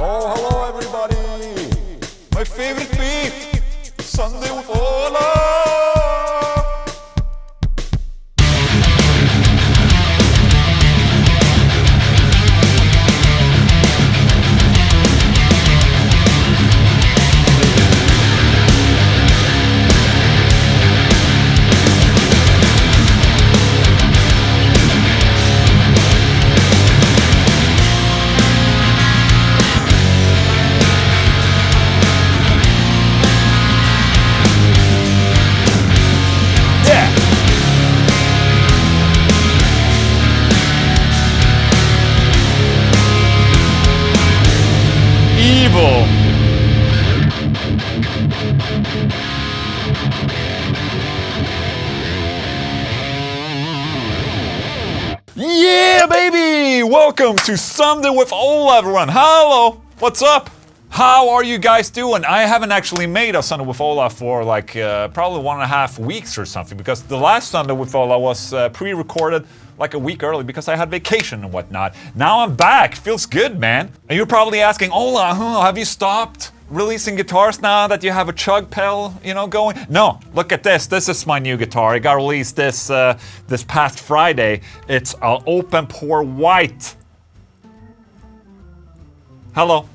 Oh, hello everybody! My favorite beat! Sunday with Ola! Yeah, baby! Welcome to Sunday with Ola, everyone. Hello, what's up? How are you guys doing? I haven't actually made a Sunday with Ola for like probably 1.5 weeks or something, because the last Sunday with Ola was pre-recorded like a week early because I had vacation and whatnot. Now I'm back. Feels good, man. And you're probably asking, Ola, have you stopped releasing guitars now that you have a chug pedal, going? No, look at this. This is my new guitar. It got released this past Friday. It's an open pore white. Hello.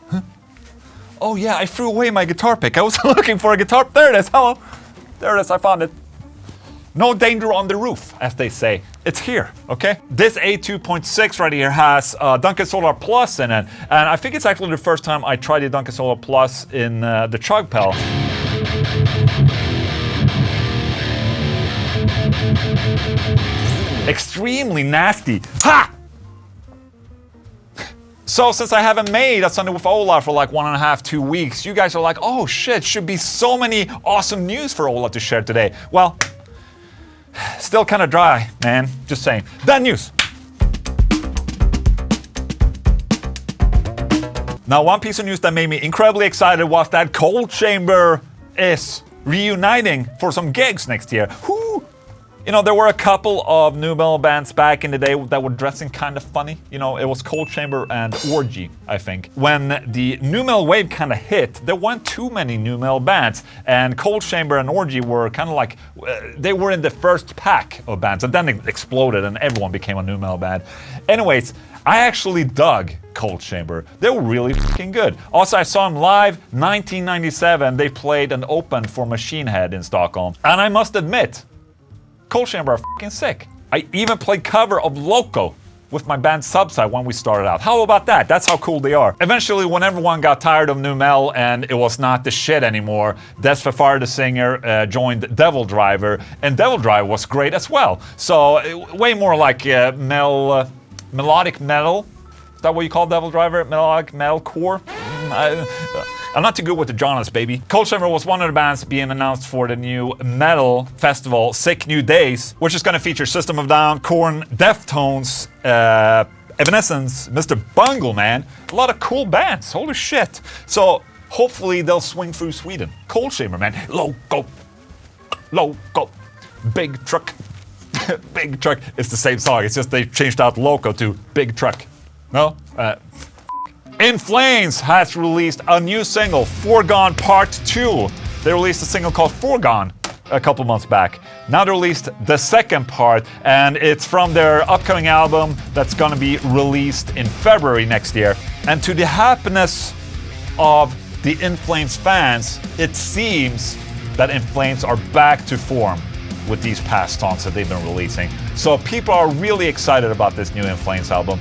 Huh? Oh yeah, I threw away my guitar pick. I was looking for a guitar. There it is. Hello. There it is. I found it. No danger on the roof, as they say. It's here, okay? This A2.6 right here has Duncan Solar Plus in it. And I think it's actually the first time I tried the Duncan Solar Plus in the chug pedal. Extremely nasty. Ha! So since I haven't made a Sunday with Ola for like 1.5, 2 weeks, you guys are like, oh shit, should be so many awesome news for Ola to share today. Well, still kind of dry, man. Just saying. ThaNews. Now, one piece of news that made me incredibly excited was that Cold Chamber is reuniting for some gigs next year. Whoo! There were a couple of new metal bands back in the day that were dressing kind of funny. It was Cold Chamber and Orgy, I think. When the new metal wave kind of hit, there weren't too many new metal bands. And Cold Chamber and Orgy were kind of like, they were in the first pack of bands. And then it exploded and everyone became a new metal band. Anyways, I actually dug Cold Chamber. They were really fucking good. Also, I saw them live, 1997. They played an open for Machine Head in Stockholm. And I must admit, Cold Chamber are fucking sick. I even played cover of LOCO with my band Subtitles when we started out. How about that? That's how cool they are. Eventually, when everyone got tired of nu metal and it was not the shit anymore, Des Fafard, the singer, joined Devil Driver, and Devil Driver was great as well. So, way more like melodic metal. Is that what you call Devil Driver? Melodic metalcore? I'm not too good with the genres, baby. Cold Chamber was one of the bands being announced for the new metal festival, Sick New Days, which is going to feature System of a Down, Korn, Deftones, Evanescence, Mr. Bungle, man. A lot of cool bands, holy shit. So, hopefully they'll swing through Sweden. Cold Chamber, man. LOCO. LOCO. Big Truck. Big Truck. It's the same song, it's just they changed out LOCO to Big Truck. No? In Flames has released a new single, Foregone Part 2. They released a single called Foregone a couple months back. Now they released the second part, and it's from their upcoming album that's gonna be released in February next year. And to the happiness of the In Flames fans, it seems that In Flames are back to form with these past songs that they've been releasing. So people are really excited about this new In Flames album.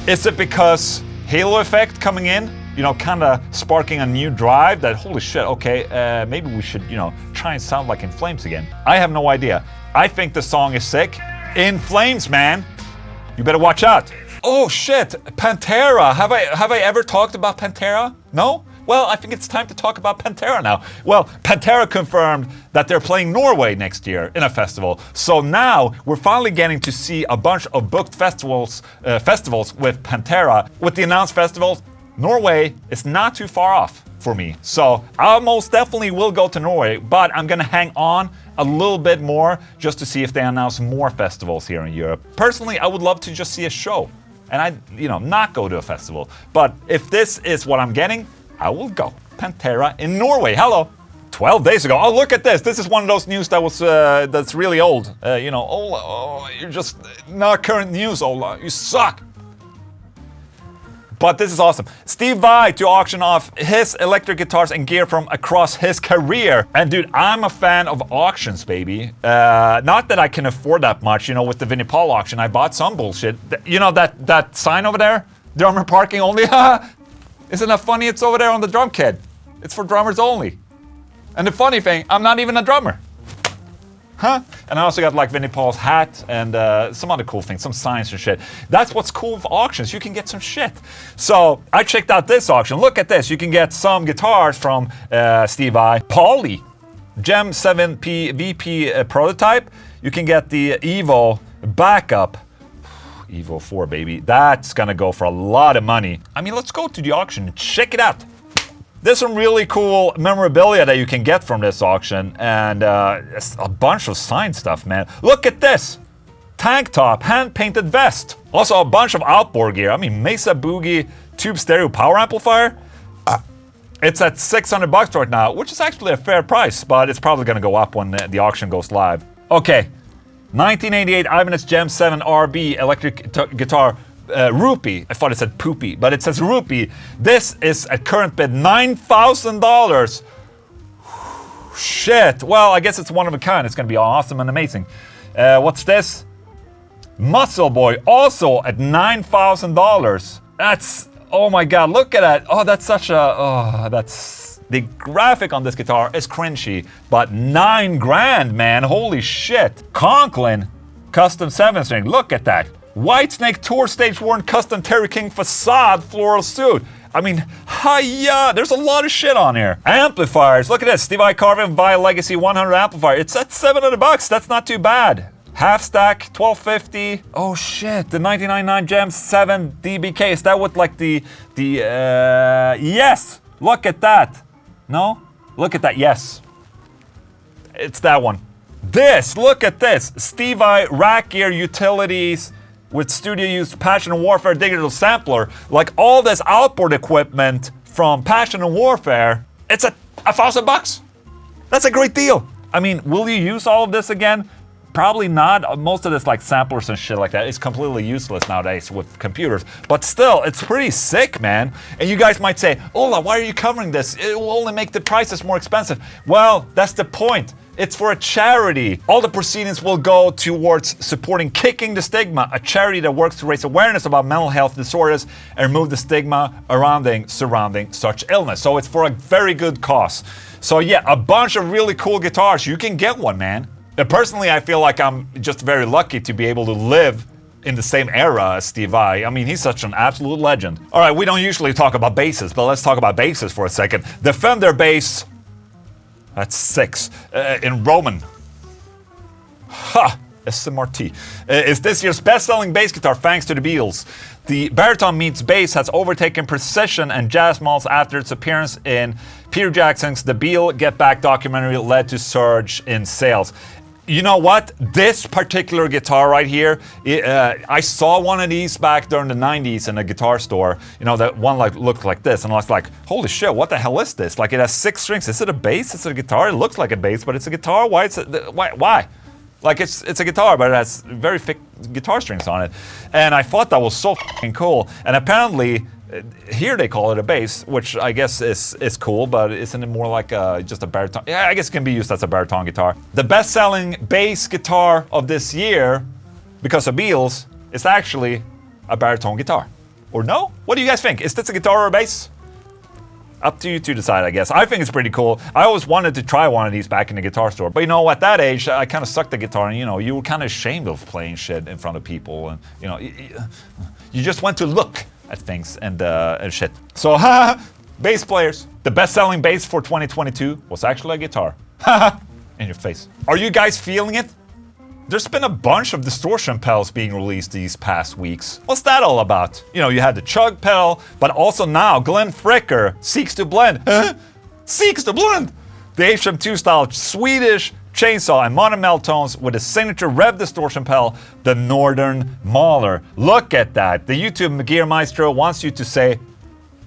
Is it because Halo effect coming in, kind of sparking a new drive that, holy shit, okay, maybe we should, try and sound like In Flames again? I have no idea. I think the song is sick. In Flames, man. You better watch out. Oh shit, Pantera. Have I ever talked about Pantera? No? Well, I think it's time to talk about Pantera now. Well, Pantera confirmed that they're playing Norway next year in a festival. So now we're finally getting to see a bunch of booked festivals with Pantera. With the announced festivals, Norway is not too far off for me. So I most definitely will go to Norway, but I'm gonna hang on a little bit more just to see if they announce more festivals here in Europe. Personally, I would love to just see a show and I'd, you know, not go to a festival. But if this is what I'm getting, I will go. Pantera in Norway. Hello. 12 days ago. Oh, look at this. This is one of those news that was that's really old. You know, Ola, oh, you're just not current news, Ola. You suck. But this is awesome. Steve Vais to auction off his electric guitars and gear from across his career. And dude, I'm a fan of auctions, baby. Not that I can afford that much, you know, with the Vinnie Paul auction. I bought some bullshit. You know that sign over there? Drummer parking only? Isn't that funny? It's over there on the drum kit. It's for drummers only. And the funny thing, I'm not even a drummer. Huh? And I also got like Vinnie Paul's hat and some other cool things, some signs and shit. That's what's cool with auctions, you can get some shit. So I checked out this auction. Look at this, you can get some guitars from Steve Vais. Pauly, Gem 7P VP prototype. You can get the Evo backup. Evo 4, baby. That's gonna go for a lot of money. I mean, let's go to the auction and check it out. There's some really cool memorabilia that you can get from this auction, and a bunch of signed stuff, man. Look at this! Tank top, hand-painted vest. Also a bunch of outboard gear. I mean, Mesa Boogie tube stereo power amplifier. It's at $600 right now, which is actually a fair price, but it's probably gonna go up when the auction goes live. Okay, 1988 Ibanez Gem 7 RB electric guitar. Rupee. I thought it said poopy, but it says rupee. This is at current bid $9,000. Shit. Well, I guess it's one of a kind. It's gonna be awesome and amazing. What's this? Muscle Boy, also at $9,000. That's, oh my god, look at that. Oh, that's such a, oh, that's, the graphic on this guitar is cringy, but $9 grand, man. Holy shit. Conklin custom 7-string. Look at that. Whitesnake Tour Stage Worn Custom Terry King Facade Floral Suit. I mean, hiya! There's a lot of shit on here. Amplifiers, look at this. Steve Vai Carvin Vai Legacy 100 amplifier. It's at $700. That's not too bad. Half stack, $1,250. Oh shit, the 1999 Gem 7 DBK. Is that what like the yes! Look at that. No? Look at that, yes. It's that one. This, look at this. Steve Vai Rack Gear Utilities with studio-used Passion and Warfare digital sampler. Like all this outboard equipment from Passion and Warfare, it's at $1,000. That's a great deal. I mean, will you use all of this again? Probably not. Most of this like samplers and shit like that is completely useless nowadays with computers. But still, it's pretty sick, man. And you guys might say, Ola, why are you covering this? It will only make the prices more expensive. Well, that's the point. It's for a charity. All the proceedings will go towards supporting Kicking the Stigma, a charity that works to raise awareness about mental health disorders and remove the stigma surrounding such illness. So it's for a very good cause. So yeah, a bunch of really cool guitars. You can get one, man. Personally, I feel like I'm just very lucky to be able to live in the same era as Steve Vai. I mean, he's such an absolute legend. All right, we don't usually talk about basses, but let's talk about basses for a second. The Fender bass, that's 6 in Roman. Ha! SMRT. Is this year's best-selling bass guitar thanks to the Beatles. The baritone meets bass has overtaken precision and jazz models after its appearance in Peter Jackson's The Beatle Get Back documentary led to surge in sales. You know what? This particular guitar right here, I saw one of these back during the 90s in a guitar store. You know, that one like looked like this, and I was like, holy shit, what the hell is this? Like, it has 6 strings. Is it a bass? Is it a guitar? It looks like a bass, but it's a guitar? Why? Why? Like, it's a guitar, but it has very thick guitar strings on it. And I thought that was so fucking cool. And apparently, here they call it a bass, which I guess is cool, but isn't it more like just a baritone? Yeah, I guess it can be used as a baritone guitar. The best-selling bass guitar of this year, because of Beatles, is actually a baritone guitar. Or no? What do you guys think? Is this a guitar or a bass? Up to you to decide, I guess. I think it's pretty cool. I always wanted to try one of these back in the guitar store. But you know, at that age, I kind of sucked the guitar, and you know, you were kind of ashamed of playing shit in front of people. And you know, you just went to look at things and shit. So, bass players. The best-selling bass for 2022 was actually a guitar. In your face. Are you guys feeling it? There's been a bunch of distortion pedals being released these past weeks. What's that all about? You know, you had the Chug pedal, but also now Glenn Fricker seeks to blend. Seeks to blend! The HM2 style Swedish chainsaw and mono tones with a signature rev distortion pedal, the Northern Mauler. Look at that. The YouTube Gear Maestro wants you to say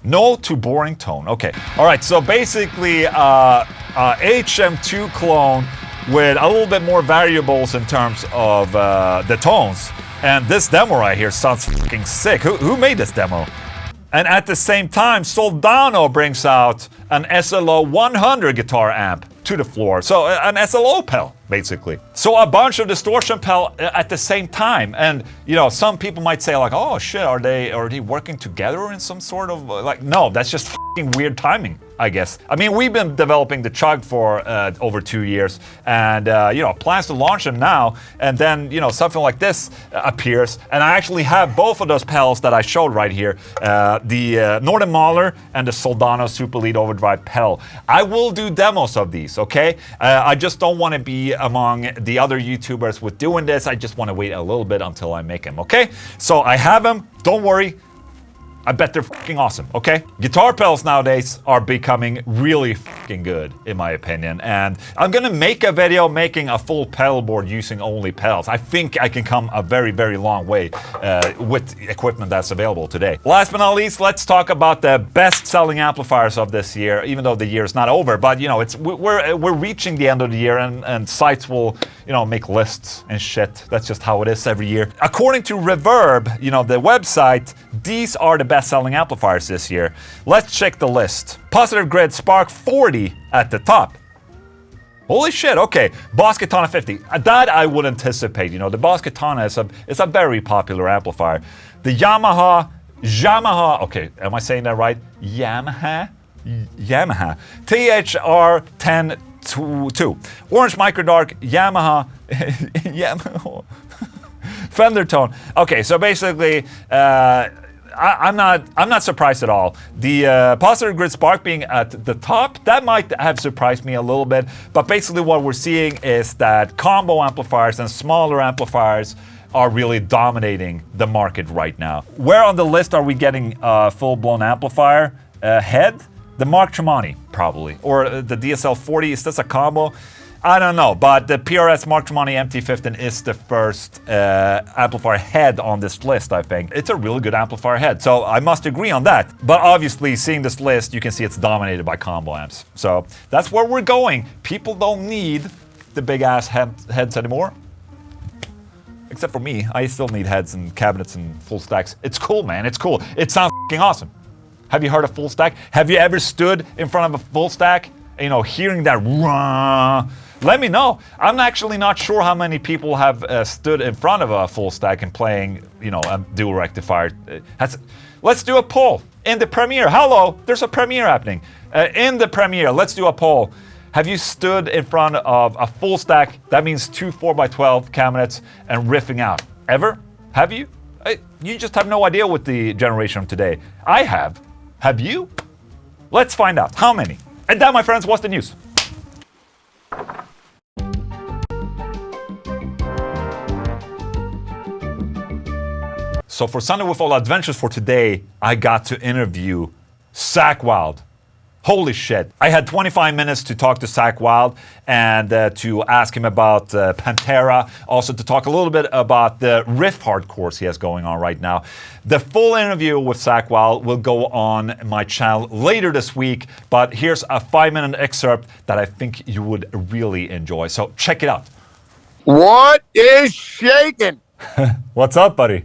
no to boring tone. Okay, all right, so basically HM2 clone with a little bit more variables in terms of the tones. And this demo right here sounds fucking sick. Who made this demo? And at the same time, Strano brings out an SWOLA110 guitar amp to the floor. So an SLO pedal, basically. So a bunch of distortion pedal at the same time. And you know, some people might say like, oh shit, are they working together in some sort of like, no, that's just fucking weird timing, I guess. I mean, we've been developing the Chug for over 2 years, and you know, plans to launch them now, and then you know, something like this appears, and I actually have both of those pedals that I showed right here, the Northern Mauler and the Soldano Super Lead Overdrive pedal. I will do demos of these, okay? I just don't want to be among the other YouTubers with doing this. I just want to wait a little bit until I make them, okay? So I have them, don't worry. I bet they're fucking awesome, okay? Guitar pedals nowadays are becoming really fucking good, in my opinion. And I'm gonna make a video making a full pedal board using only pedals. I think I can come a very, very long way with equipment that's available today. Last but not least, let's talk about the best-selling amplifiers of this year, even though the year is not over. But you know, we're reaching the end of the year, and sites will, you know, make lists and shit. That's just how it is every year. According to Reverb, you know, the website, these are the best-selling amplifiers this year. Let's check the list. Positive Grid Spark 40 at the top. Holy shit, okay. Boss Katana 50. That I would anticipate. You know, the Boss Katana is a very popular amplifier. The Yamaha, okay, am I saying that right? Yamaha THR 10-2. Orange Microdark, Yamaha, Fender tone. Okay, so basically, I'm not surprised at all. The Positive Grid Spark being at the top, that might have surprised me a little bit. But basically what we're seeing is that combo amplifiers and smaller amplifiers are really dominating the market right now. Where on the list are we getting a full-blown amplifier head? The Mark Tremonti, probably. Or the DSL 40, is this a combo? I don't know, but the PRS Mark Tremonti MT15 is the first amplifier head on this list, I think. It's a really good amplifier head, so I must agree on that. But obviously, seeing this list, you can see it's dominated by combo amps. So that's where we're going. People don't need the big-ass heads anymore. Except for me, I still need heads and cabinets and full stacks. It's cool, man, it's cool. It sounds f***ing awesome. Have you heard of full stack? Have you ever stood in front of a full stack? You know, hearing that rah, let me know. I'm actually not sure how many people have stood in front of a full stack and playing, you know, a dual rectifier. Let's do a poll in the Premiere. Hello, there's a Premiere happening. In the Premiere, let's do a poll. Have you stood in front of a full stack? That means 2 4x12 cabinets and riffing out. Ever? Have you? You just have no idea with the generation of today. I have. Have you? Let's find out. How many? And that, my friends, was the news. So for Sunday with All Adventures for today, I got to interview Zakk Wylde. Holy shit. I had 25 minutes to talk to Zakk Wylde and to ask him about Pantera, also to talk a little bit about the riff hardcores he has going on right now. The full interview with Zakk Wylde will go on my channel later this week, but here's a 5-minute excerpt that I think you would really enjoy. So check it out. What is shaking? What's up, buddy?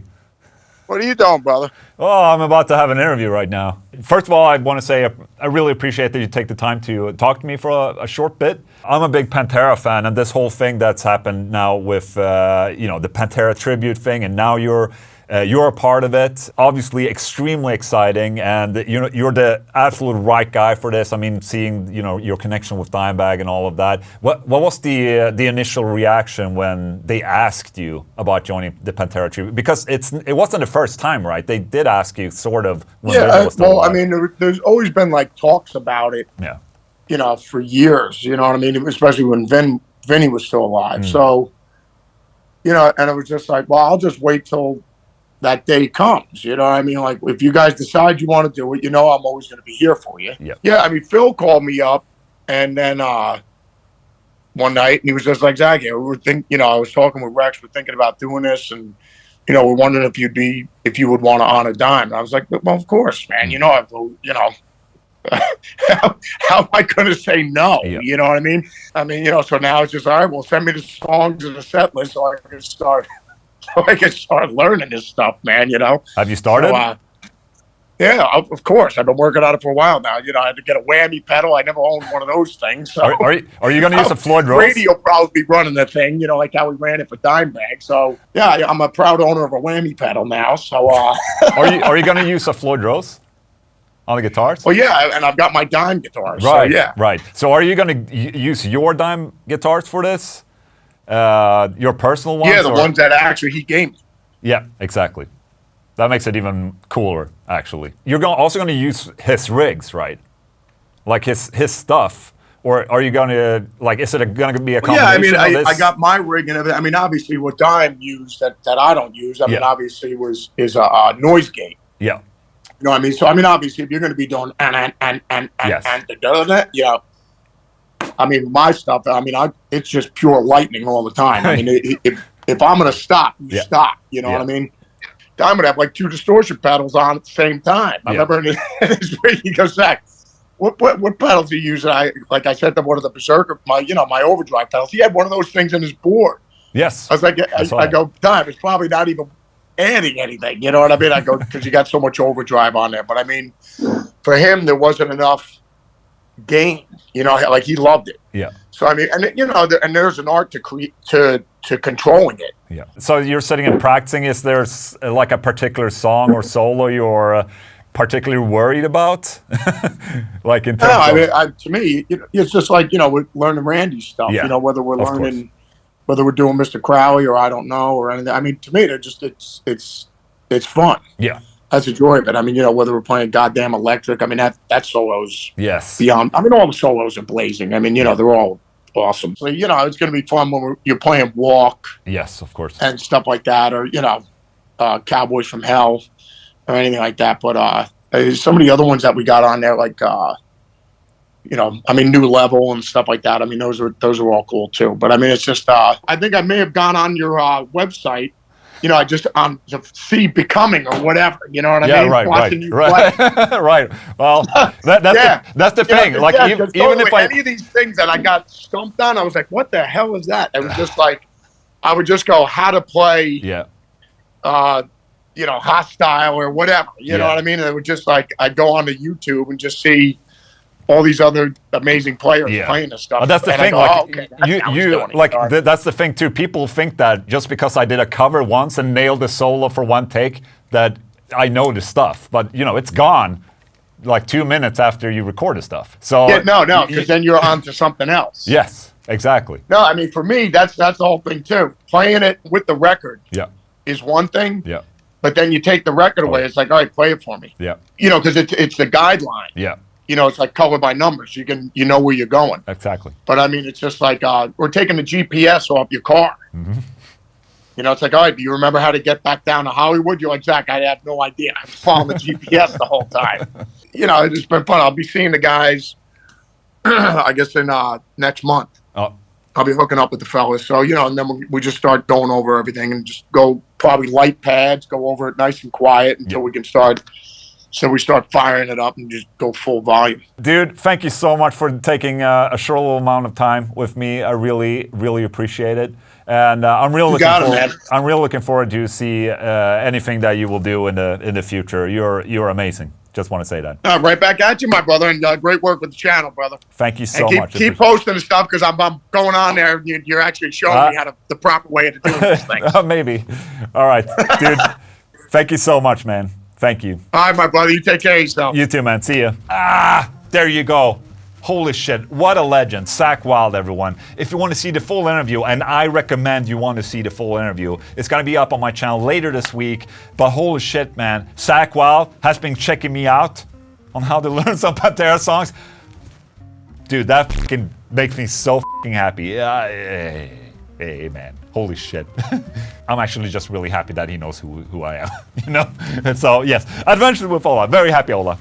What are you doing, brother? Oh, I'm about to have an interview right now. First of all, I want to say I really appreciate that you take the time to talk to me for a short bit. I'm a big Pantera fan, and this whole thing that's happened now with you know, the Pantera tribute thing, and now you're a part of it. Obviously, extremely exciting, and you're the absolute right guy for this. I mean, seeing, you know, your connection with Dimebag and all of that. What was the initial reaction when they asked you about joining the Pantera tribute? Because it wasn't the first time, right? They did ask you sort of. When was still alive. I mean, there's always been like talks about it. Yeah. You know, for years. You know what I mean? Especially when Vinny was still alive. So, you know, and it was just like, well, I'll just wait till that day comes, you know what I mean? Like, if you guys decide you want to do it, you know I'm always going to be here for you. Yep. Yeah, I mean, Phil called me up, and then, one night, and he was just like, Zakk, we were I was talking with Rex, we're thinking about doing this, and we're wondering if you would want to honor Dime. And I was like, well, of course, man. How am I going to say no? Yeah. You know what I mean? So now it's just, all right, well, send me the songs and the set list so I can start learning this stuff, man. Have you started? So, yeah, of course. I've been working on it for a while now. I had to get a whammy pedal. I never owned one of those things. So. Are you going to use a Floyd Rose? Brady will probably be running the thing, like how we ran it for Dimebag. So, yeah, I'm a proud owner of a whammy pedal now. So, Are you going to use a Floyd Rose on the guitars? Well, yeah, and I've got my Dime guitars. Right, so, yeah. Right. So are you going to use your Dime guitars for this? Your personal ones? Yeah, the ones that actually he gave me. Yeah, exactly. That makes it even cooler, actually. You're also going to use his rigs, right? Like his stuff, or are you going to is it going to be a combination? Yeah, I got my rig and everything. Obviously, what Dime used that I don't use. Obviously, is a noise gate. Yeah. You know what I mean? So obviously, if you're going to be doing and my stuff. It's just pure lightning all the time. If I'm going to stop, you stop. You know what I mean? Dime would have like 2 distortion pedals on at the same time. I remember in his rig, he goes, Zakk, what pedals do you use? And I said to one of the Berserker, my overdrive pedals. He had one of those things in his board. Yes. I was like, I go, Dime, it's probably not even adding anything. You know what I mean? I go, because you got so much overdrive on there. But for him, there wasn't enough gain. He loved it. Yeah. So and there's an art to controlling it. Yeah. So you're sitting and practicing. Is there like a particular song or solo you're particularly worried about? Like in terms of... to me, it's just like we're learning Randy's stuff. Yeah. Whether we're learning, whether we're doing Mr. Crowley or I don't know or anything. To me, they're just it's fun. Yeah. That's the joy of it. Whether we're playing goddamn electric, that solo's beyond. All the solos are blazing. They're all awesome. So, it's going to be fun when you're playing Walk. Yes, of course. And stuff like that, or, Cowboys from Hell or anything like that. But some of the other ones that we got on there, like, New Level and stuff like that. Those are all cool too. But it's just, I think I may have gone on your website. Just to see Becoming or whatever. You know what I mean? Yeah, right. Right. Well, that's the thing. Even if any of these things that I got stumped on, I was like, "What the hell is that?" It was just like, I would just go, "How to play?" Yeah. Hostile or whatever. You know what I mean? And it would just I'd go onto YouTube and just see all these other amazing players playing this stuff. Well, that's the thing. That's the thing too. People think that just because I did a cover once and nailed the solo for one take, that I know the stuff. But it's gone like 2 minutes after you record the stuff. So no, because then you're on to something else. Yes, exactly. No, for me, that's the whole thing too. Playing it with the record is one thing. Yeah. But then you take the record away. It's like, all right, play it for me. Yeah. Because it's the guideline. Yeah. It's like color by numbers. You where you're going. Exactly. But it's just like we're taking the GPS off your car. Mm-hmm. It's like, all right, do you remember how to get back down to Hollywood? You're like, Zakk, I have no idea. I was following the GPS the whole time. It's been fun. I'll be seeing the guys, I guess, in next month. Oh. I'll be hooking up with the fellas. So, and then we just start going over everything and just go probably light pads, go over it nice and quiet until we can start. So we start firing it up and just go full volume. Dude, thank you so much for taking a short little amount of time with me. I really, really appreciate it. And I'm really looking forward to see anything that you will do in the future. You're amazing. Just want to say that. Right back at you, my brother, and great work with the channel, brother. Thank you so much. Keep posting the stuff because I'm going on there. And you're actually showing me the proper way to do these things. Maybe. All right, dude. Thank you so much, man. Thank you. All right, my brother. You take care of yourself. You too, man. See ya. There you go. Holy shit, what a legend. Zakk Wylde, everyone. If you want to see the full interview, and I recommend you want to see the full interview, it's going to be up on my channel later this week. But holy shit, man. Zakk Wylde has been checking me out on how to learn some Pantera songs. Dude, that fucking makes me so fucking happy. Hey, man. Holy shit. I'm actually just really happy that he knows who I am, So, yes. Adventures with Ola. Very happy, Ola.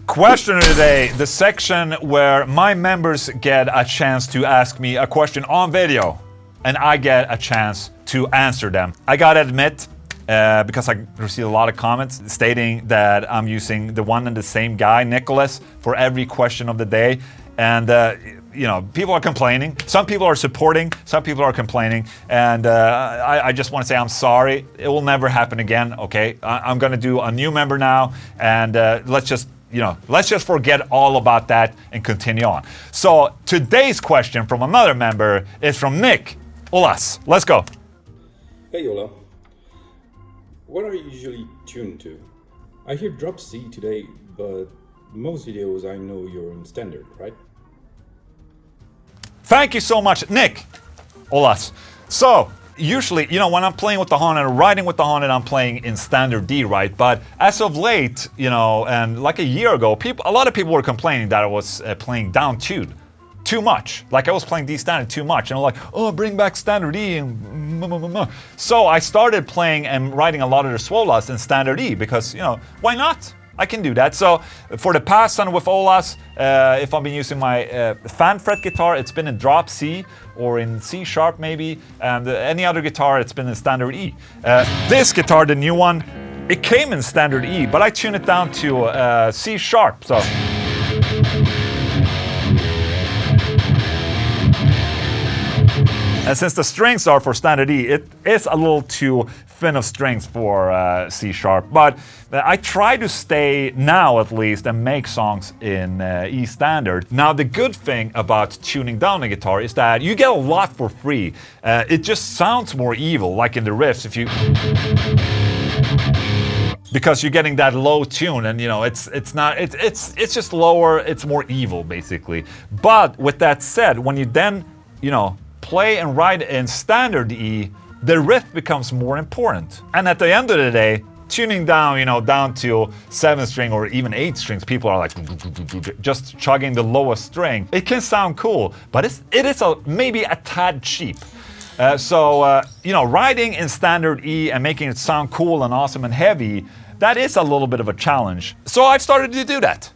Question of the day, the section where my members get a chance to ask me a question on video and I get a chance to answer them. I gotta admit, because I received a lot of comments stating that I'm using the one and the same guy, Nicholas, for every question of the day. And you know, people are complaining. Some people are supporting, some people are complaining. And I just want to say I'm sorry. It will never happen again, okay? I'm gonna do a new member now, and let's just forget all about that and continue on. So today's question from another member is from Nick Olas. Let's go. Hey Ola, what are you usually tuned to? I hear drop C today, but most videos I know you're in standard, right? Thank you so much, Nick Olas. So usually, you know, when I'm playing with the Haunted, riding with the Haunted, I'm playing in standard D, right? But as of late, you know, and like a year ago, a lot of people were complaining that I was playing down tuned too much. Like I was playing D standard too much. And I'm like, oh, bring back standard E. And so I started playing and writing a lot of the SWOLAs in standard E because, you know, why not? I can do that. So for the past Sunday with Olas, if I've been using my fan fret guitar, it's been in drop C or in C sharp maybe, and any other guitar, it's been in standard E. This guitar, the new one, it came in standard E, but I tuned it down to C sharp. So. And since the strings are for standard E, it is a little too thin of strings for C sharp. But I try to stay, now at least, and make songs in E standard. Now the good thing about tuning down the guitar is that you get a lot for free. It just sounds more evil, like in the riffs, if you... Because you're getting that low tune, and you know, it's just lower, it's more evil, basically. But with that said, when you then, you know, play and write in standard E, the riff becomes more important. And at the end of the day, tuning down, you know, down to 7 string or even 8 strings, people are like just chugging the lowest string. It can sound cool, but it is maybe a tad cheap. You know, writing in standard E and making it sound cool and awesome and heavy, that is a little bit of a challenge. So I've started to do that.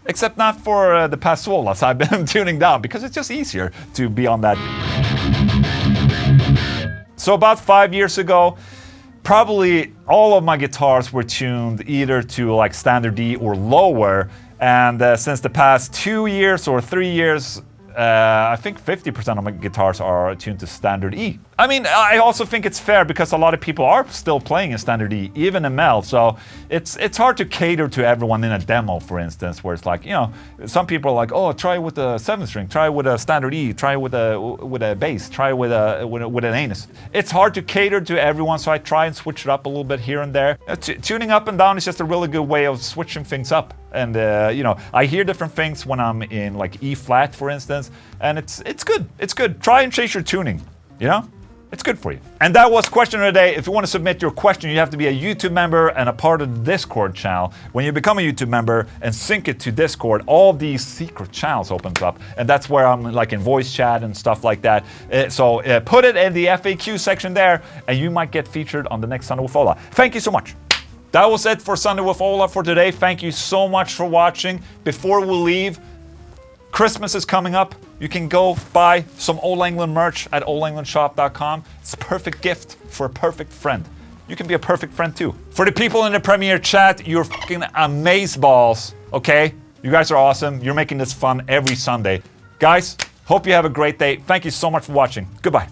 Except not for the past SWOLAs. I've been tuning down because it's just easier to be on that. So about 5 years ago, probably all of my guitars were tuned either to like standard D or lower. And since the past 2 years or 3 years, I think 50% of my guitars are tuned to standard E. I mean, I also think it's fair because a lot of people are still playing in standard E, even in Mel. So it's hard to cater to everyone in a demo, for instance, where it's like, you know, some people are like, oh, try with a 7 string, try with a standard E, try with a bass, try with an anus. It's hard to cater to everyone, so I try and switch it up a little bit here and there. Tuning up and down is just a really good way of switching things up. And you know, I hear different things when I'm in like E flat, for instance, and it's good. It's good. Try and change your tuning, you know? It's good for you. And that was question of the day. If you want to submit your question, you have to be a YouTube member and a part of the Discord channel. When you become a YouTube member and sync it to Discord, all these secret channels opens up. And that's where I'm like in voice chat and stuff like that. So put it in the FAQ section there and you might get featured on the next Sunday with Ola. Thank you so much. That was it for Sunday with Ola for today. Thank you so much for watching. Before we leave, Christmas is coming up. You can go buy some Ola Englund merch at olaenglundshop.com. It's a perfect gift for a perfect friend. You can be a perfect friend too. For the people in the Premiere chat, you're fucking amazeballs, okay? You guys are awesome. You're making this fun every Sunday. Guys, hope you have a great day. Thank you so much for watching. Goodbye.